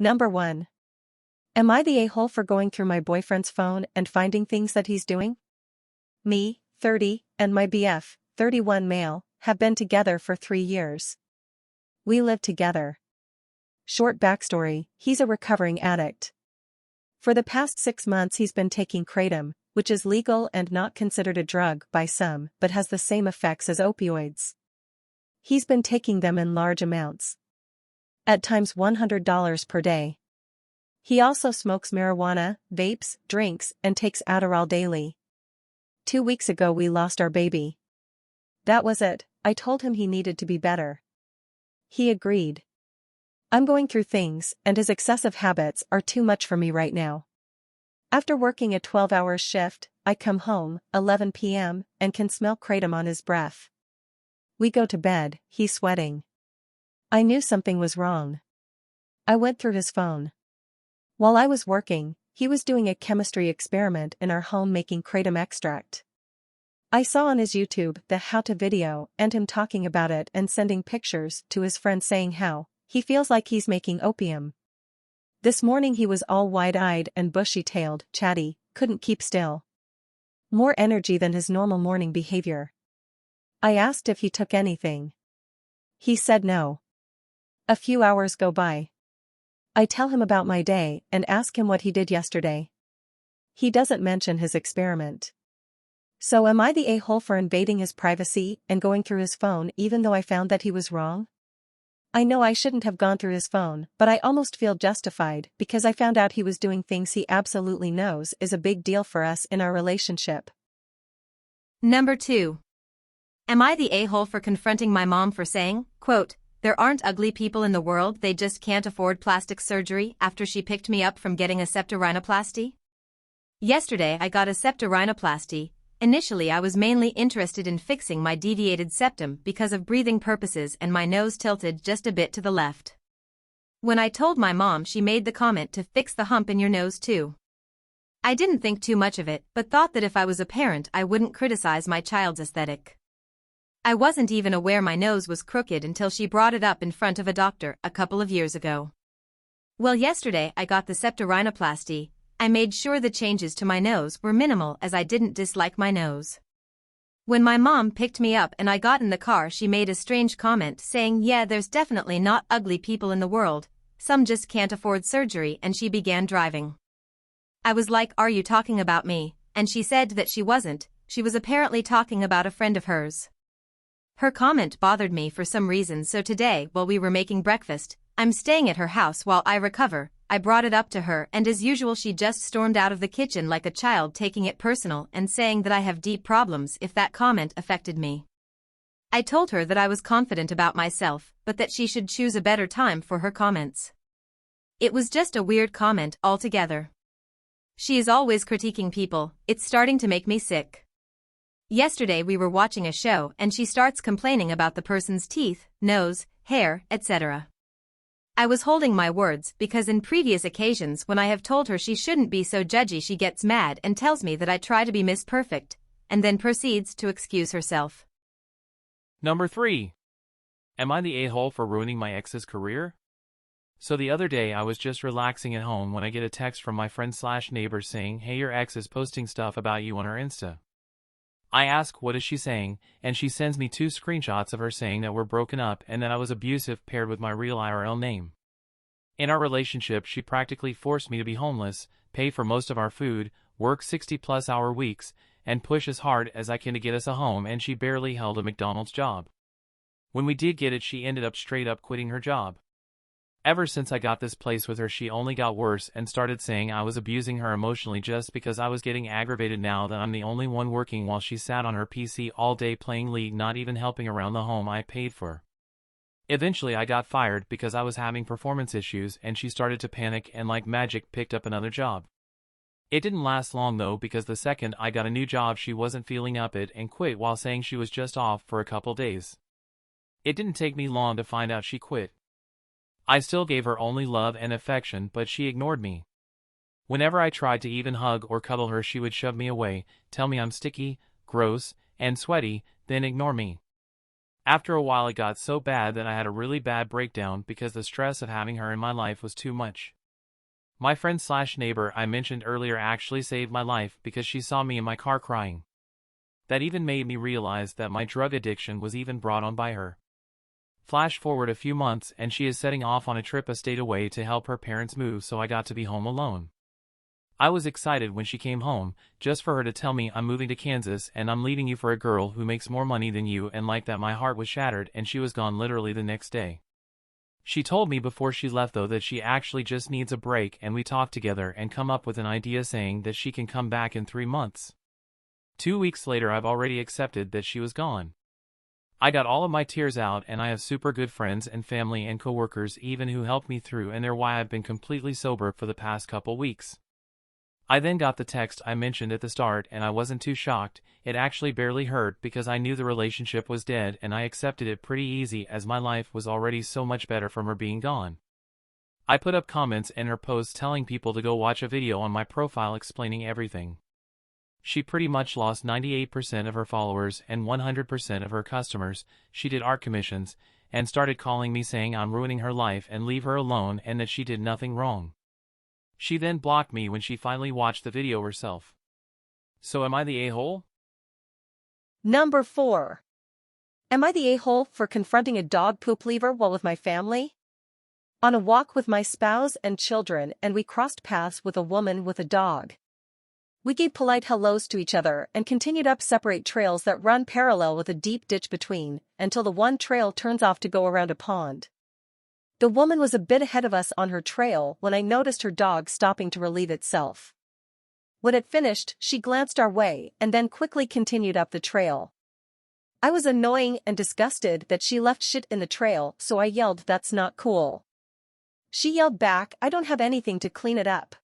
Number 1. Am I the a-hole for going through my boyfriend's phone and finding things that he's doing? Me, 30, and my BF, 31 male, have been together for 3 years. We live together. Short backstory, he's a recovering addict. For the past 6 months he's been taking kratom, which is legal and not considered a drug by some but has the same effects as opioids. He's been taking them in large amounts. At times $100 per day. He also smokes marijuana, vapes, drinks, and takes Adderall daily. 2 weeks ago we lost our baby. That was it. I told him he needed to be better. He agreed. I'm going through things, and his excessive habits are too much for me right now. After working a 12-hour shift, I come home, 11 p.m., and can smell kratom on his breath. We go to bed, he's sweating. I knew something was wrong. I went through his phone. While I was working, he was doing a chemistry experiment in our home making kratom extract. I saw on his YouTube the how-to video and him talking about it and sending pictures to his friends saying how he feels like he's making opium. This morning he was all wide-eyed and bushy-tailed, chatty, couldn't keep still. More energy than his normal morning behavior. I asked if he took anything. He said no. A few hours go by. I tell him about my day and ask him what he did yesterday. He doesn't mention his experiment. So am I the a-hole for invading his privacy and going through his phone even though I found that he was wrong? I know I shouldn't have gone through his phone, but I almost feel justified because I found out he was doing things he absolutely knows is a big deal for us in our relationship. Number 2. Am I the a-hole for confronting my mom for saying, quote, "There aren't ugly people in the world, they just can't afford plastic surgery," after she picked me up from getting a septorhinoplasty? Yesterday I got a septorhinoplasty. Initially I was mainly interested in fixing my deviated septum because of breathing purposes and my nose tilted just a bit to the left. When I told my mom, she made the comment to fix the hump in your nose too. I didn't think too much of it, but thought that if I was a parent I wouldn't criticize my child's aesthetic. I wasn't even aware my nose was crooked until she brought it up in front of a doctor a couple of years ago. Well, yesterday I got the septorhinoplasty. I made sure the changes to my nose were minimal as I didn't dislike my nose. When my mom picked me up and I got in the car, she made a strange comment saying, "Yeah, there's definitely not ugly people in the world, some just can't afford surgery," and she began driving. I was like, "Are you talking about me?" And she said that she wasn't, she was apparently talking about a friend of hers. Her comment bothered me for some reason, so today while we were making breakfast, I'm staying at her house while I recover, I brought it up to her and as usual she just stormed out of the kitchen like a child, taking it personal and saying that I have deep problems if that comment affected me. I told her that I was confident about myself, but that she should choose a better time for her comments. It was just a weird comment altogether. She is always critiquing people, it's starting to make me sick. Yesterday we were watching a show and she starts complaining about the person's teeth, nose, hair, etc. I was holding my words because in previous occasions when I have told her she shouldn't be so judgy, she gets mad and tells me that I try to be Miss Perfect, and then proceeds to excuse herself. Number 3. Am I the a-hole for ruining my ex's career? So the other day I was just relaxing at home when I get a text from my friend/neighbor saying, "Hey, your ex is posting stuff about you on her Insta." I ask what is she saying, and she sends me 2 screenshots of her saying that we're broken up and that I was abusive paired with my real IRL name. In our relationship she practically forced me to be homeless, pay for most of our food, work 60-plus hour weeks, and push as hard as I can to get us a home, and she barely held a McDonald's job. When we did get it she ended up straight up quitting her job. Ever since I got this place with her she only got worse and started saying I was abusing her emotionally just because I was getting aggravated now that I'm the only one working while she sat on her PC all day playing League, not even helping around the home I paid for. Eventually I got fired because I was having performance issues and she started to panic and like magic picked up another job. It didn't last long though, because the second I got a new job she wasn't feeling up it and quit while saying she was just off for a couple days. It didn't take me long to find out she quit. I still gave her only love and affection, but she ignored me. Whenever I tried to even hug or cuddle her she would shove me away, tell me I'm sticky, gross, and sweaty, then ignore me. After a while it got so bad that I had a really bad breakdown because the stress of having her in my life was too much. My friend/neighbor I mentioned earlier actually saved my life because she saw me in my car crying. That even made me realize that my drug addiction was even brought on by her. Flash forward a few months and she is setting off on a trip a state away to help her parents move, so I got to be home alone. I was excited when she came home, just for her to tell me, I'm moving to Kansas and I'm leaving you for a girl who makes more money than you, and like that my heart was shattered and she was gone literally the next day. She told me before she left though that she actually just needs a break, and we talked together and come up with an idea saying that she can come back in 3 months. 2 weeks later I've already accepted that she was gone. I got all of my tears out, and I have super good friends and family and coworkers even who helped me through, and they're why I've been completely sober for the past couple weeks. I then got the text I mentioned at the start and I wasn't too shocked. It actually barely hurt because I knew the relationship was dead, and I accepted it pretty easy as my life was already so much better from her being gone. I put up comments in her post telling people to go watch a video on my profile explaining everything. She pretty much lost 98% of her followers and 100% of her customers. She did art commissions and started calling me saying I'm ruining her life and leave her alone and that she did nothing wrong. She then blocked me when she finally watched the video herself. So am I the a-hole? Number 4. Am I the a-hole for confronting a dog poop lever while with my family? On a walk with my spouse and children, and we crossed paths with a woman with a dog. We gave polite hellos to each other and continued up separate trails that run parallel with a deep ditch between, until the one trail turns off to go around a pond. The woman was a bit ahead of us on her trail when I noticed her dog stopping to relieve itself. When it finished, she glanced our way and then quickly continued up the trail. I was annoying and disgusted that she left shit in the trail, so I yelled, "That's not cool." She yelled back, "I don't have anything to clean it up.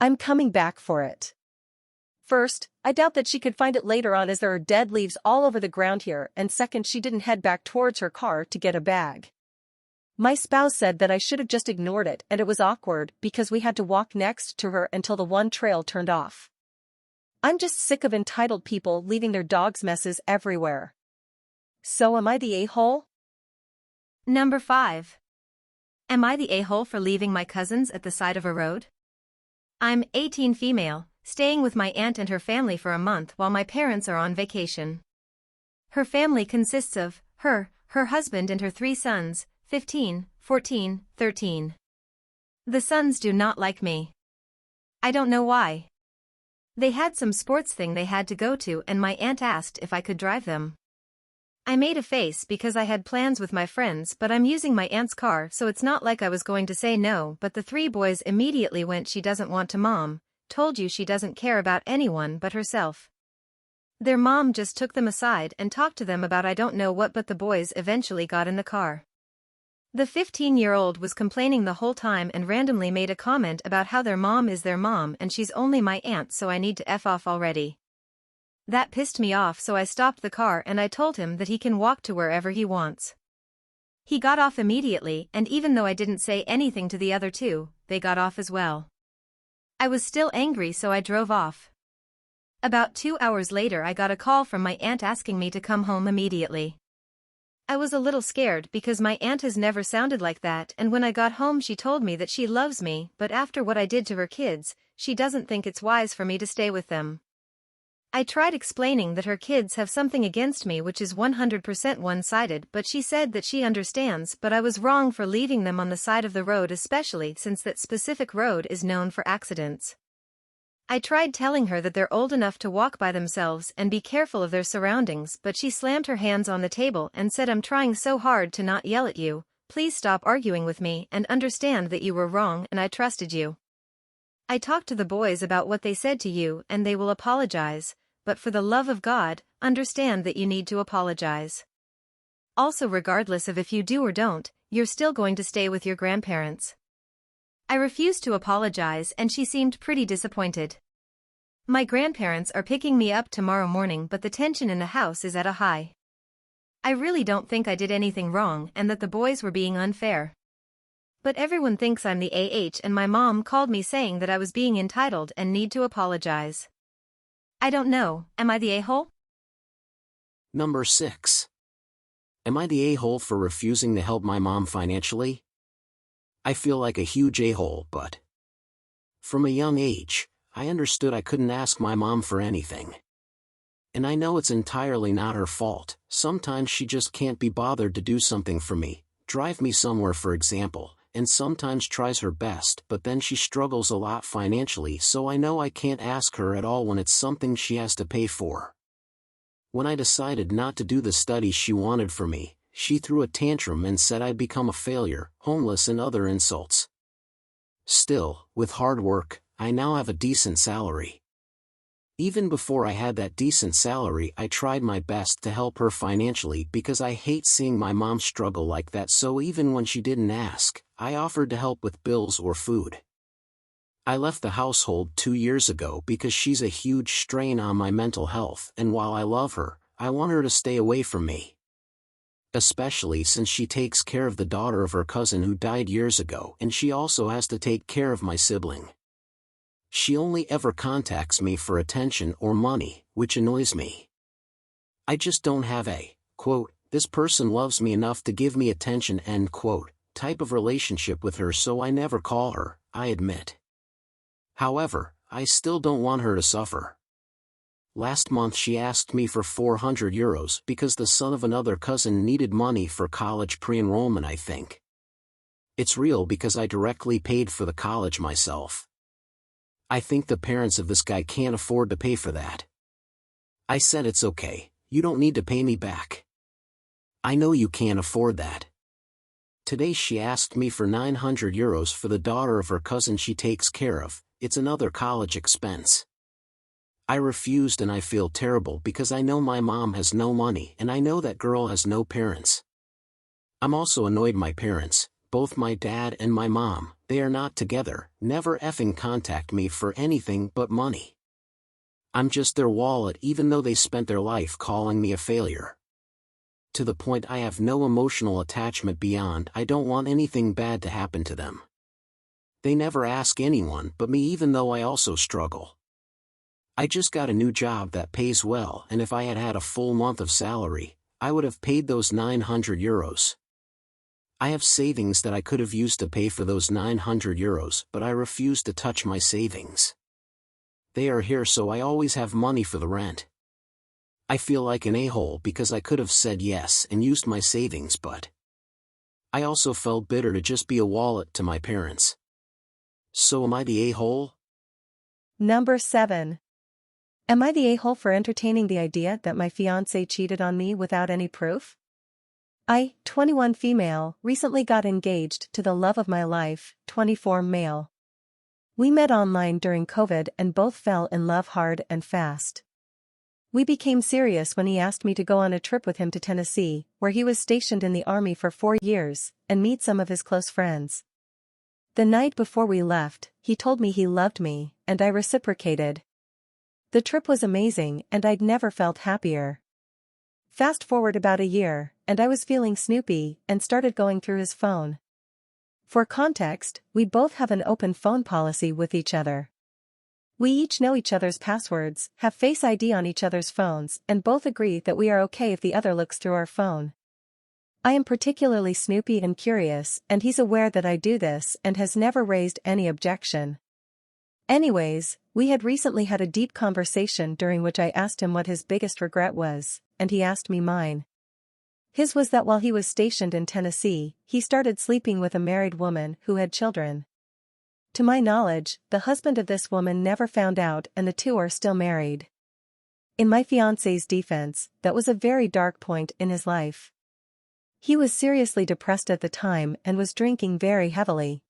I'm coming back for it." First, I doubt that she could find it later on as there are dead leaves all over the ground here, and second, she didn't head back towards her car to get a bag. My spouse said that I should have just ignored it, and it was awkward because we had to walk next to her until the one trail turned off. I'm just sick of entitled people leaving their dogs' messes everywhere. So am I the a-hole? Number 5. Am I the a-hole for leaving my cousins at the side of a road? I'm 18 female, staying with my aunt and her family for a month while my parents are on vacation. Her family consists of her husband and her 3 sons, 15, 14, 13. The sons do not like me. I don't know why. They had some sports thing they had to go to and my aunt asked if I could drive them. I made a face because I had plans with my friends, but I'm using my aunt's car, so it's not like I was going to say no, but the 3 boys immediately went, "She doesn't want to, Mom. Told you she doesn't care about anyone but herself." Their mom just took them aside and talked to them about I don't know what, but the boys eventually got in the car. The 15-year-old was complaining the whole time and randomly made a comment about how their mom is their mom and she's only my aunt, so I need to F off already. That pissed me off, so I stopped the car and I told him that he can walk to wherever he wants. He got off immediately, and even though I didn't say anything to the other 2, they got off as well. I was still angry, so I drove off. About 2 hours later I got a call from my aunt asking me to come home immediately. I was a little scared because my aunt has never sounded like that, and when I got home she told me that she loves me, but after what I did to her kids, she doesn't think it's wise for me to stay with them. I tried explaining that her kids have something against me which is 100% one-sided, but she said that she understands, but I was wrong for leaving them on the side of the road, especially since that specific road is known for accidents. I tried telling her that they're old enough to walk by themselves and be careful of their surroundings, but she slammed her hands on the table and said, "I'm trying so hard to not yell at you. Please stop arguing with me and understand that you were wrong and I trusted you. I talked to the boys about what they said to you and they will apologize, but for the love of God, understand that you need to apologize. Also, regardless of if you do or don't, you're still going to stay with your grandparents." I refused to apologize and she seemed pretty disappointed. My grandparents are picking me up tomorrow morning, but the tension in the house is at a high. I really don't think I did anything wrong and that the boys were being unfair. But everyone thinks I'm the AH, and my mom called me saying that I was being entitled and need to apologize. I don't know, am I the a-hole? Number 6. Am I the a-hole for refusing to help my mom financially? I feel like a huge a-hole, but from a young age, I understood I couldn't ask my mom for anything. And I know it's entirely not her fault. Sometimes she just can't be bothered to do something for me, drive me somewhere for example, and sometimes tries her best, but then she struggles a lot financially, so I know I can't ask her at all when it's something she has to pay for. When I decided not to do the studies she wanted for me, she threw a tantrum and said I'd become a failure, homeless and other insults. Still, with hard work, I now have a decent salary. Even before I had that decent salary, I tried my best to help her financially because I hate seeing my mom struggle like that, so even when she didn't ask, I offered to help with bills or food. I left the household 2 years ago because she's a huge strain on my mental health, and while I love her, I want her to stay away from me. Especially since she takes care of the daughter of her cousin who died years ago, and she also has to take care of my sibling. She only ever contacts me for attention or money, which annoys me. I just don't have a, quote, this person loves me enough to give me attention, end quote, type of relationship with her, so I never call her, I admit. However, I still don't want her to suffer. Last month she asked me for €400 because the son of another cousin needed money for college pre-enrollment, I think. It's real because I directly paid for the college myself. I think the parents of this guy can't afford to pay for that. I said it's okay, you don't need to pay me back. I know you can't afford that. Today she asked me for €900 for the daughter of her cousin she takes care of. It's another college expense. I refused, and I feel terrible because I know my mom has no money and I know that girl has no parents. I'm also annoyed my parents, both my dad and my mom, they are not together, never effing contact me for anything but money. I'm just their wallet, even though they spent their life calling me a failure. To the point I have no emotional attachment beyond I don't want anything bad to happen to them. They never ask anyone but me, even though I also struggle. I just got a new job that pays well, and if I had had a full month of salary, I would have paid those €900. I have savings that I could have used to pay for those €900, but I refuse to touch my savings. They are here so I always have money for the rent. I feel like an a-hole because I could have said yes and used my savings, but I also felt bitter to just be a wallet to my parents. So am I the a-hole? Number 7. Am I the a-hole for entertaining the idea that my fiancé cheated on me without any proof? I, 21 female, recently got engaged to the love of my life, 24 male. We met online during COVID and both fell in love hard and fast. We became serious when he asked me to go on a trip with him to Tennessee, where he was stationed in the Army for 4 years, and meet some of his close friends. The night before we left, he told me he loved me, and I reciprocated. The trip was amazing and I'd never felt happier. Fast forward about a year, and I was feeling snoopy and started going through his phone. For context, we both have an open phone policy with each other. We each know each other's passwords, have Face ID on each other's phones, and both agree that we are okay if the other looks through our phone. I am particularly snoopy and curious, and he's aware that I do this and has never raised any objection. Anyways, we had recently had a deep conversation during which I asked him what his biggest regret was, and he asked me mine. His was that while he was stationed in Tennessee, he started sleeping with a married woman who had children. To my knowledge, the husband of this woman never found out and the two are still married. In my fiancé's defense, that was a very dark point in his life. He was seriously depressed at the time and was drinking very heavily.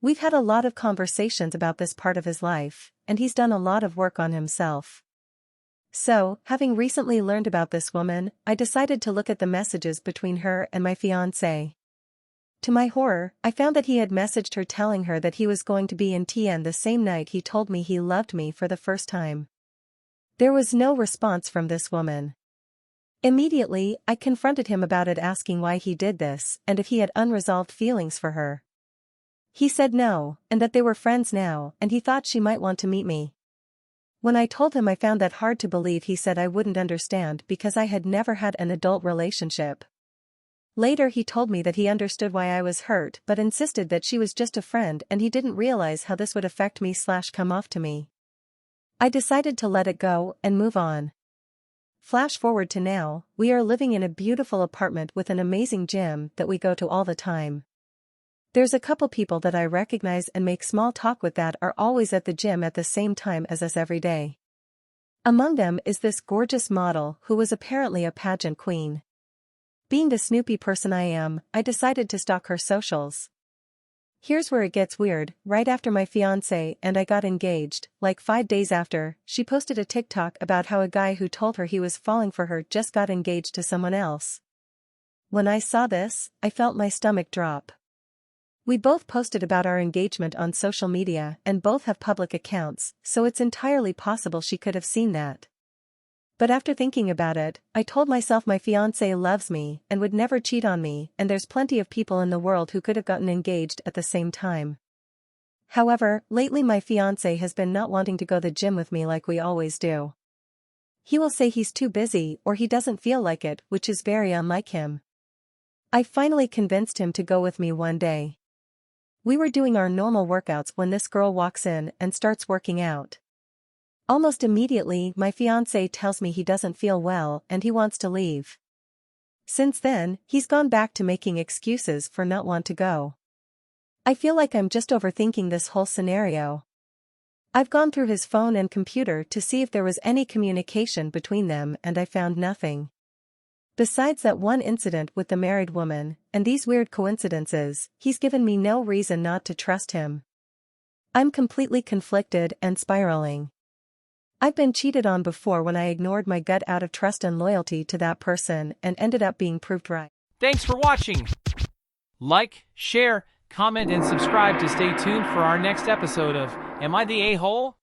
We've had a lot of conversations about this part of his life, and he's done a lot of work on himself. So, having recently learned about this woman, I decided to look at the messages between her and my fiancé. To my horror, I found that he had messaged her telling her that he was going to be in TN the same night he told me he loved me for the first time. There was no response from this woman. Immediately, I confronted him about it, asking why he did this and if he had unresolved feelings for her. He said no, and that they were friends now, and he thought she might want to meet me. When I told him I found that hard to believe, he said I wouldn't understand because I had never had an adult relationship. Later he told me that he understood why I was hurt but insisted that she was just a friend and he didn't realize how this would affect me/come off to me. I decided to let it go and move on. Flash forward to now, we are living in a beautiful apartment with an amazing gym that we go to all the time. There's a couple people that I recognize and make small talk with that are always at the gym at the same time as us every day. Among them is this gorgeous model who was apparently a pageant queen. Being the snoopy person I am, I decided to stalk her socials. Here's where it gets weird. Right after my fiancé and I got engaged, like 5 days after, she posted a TikTok about how a guy who told her he was falling for her just got engaged to someone else. When I saw this, I felt my stomach drop. We both posted about our engagement on social media and both have public accounts, so it's entirely possible she could have seen that. But after thinking about it, I told myself my fiancé loves me and would never cheat on me, and there's plenty of people in the world who could have gotten engaged at the same time. However, lately my fiancé has been not wanting to go to the gym with me like we always do. He will say he's too busy or he doesn't feel like it, which is very unlike him. I finally convinced him to go with me one day. We were doing our normal workouts when this girl walks in and starts working out. Almost immediately, my fiancé tells me he doesn't feel well and he wants to leave. Since then, he's gone back to making excuses for not want to go. I feel like I'm just overthinking this whole scenario. I've gone through his phone and computer to see if there was any communication between them and I found nothing. Besides that one incident with the married woman, and these weird coincidences, he's given me no reason not to trust him. I'm completely conflicted and spiraling. I've been cheated on before when I ignored my gut out of trust and loyalty to that person and ended up being proved right. Thanks for watching. Like, share, comment, and subscribe to stay tuned for our next episode of Am I the A-Hole?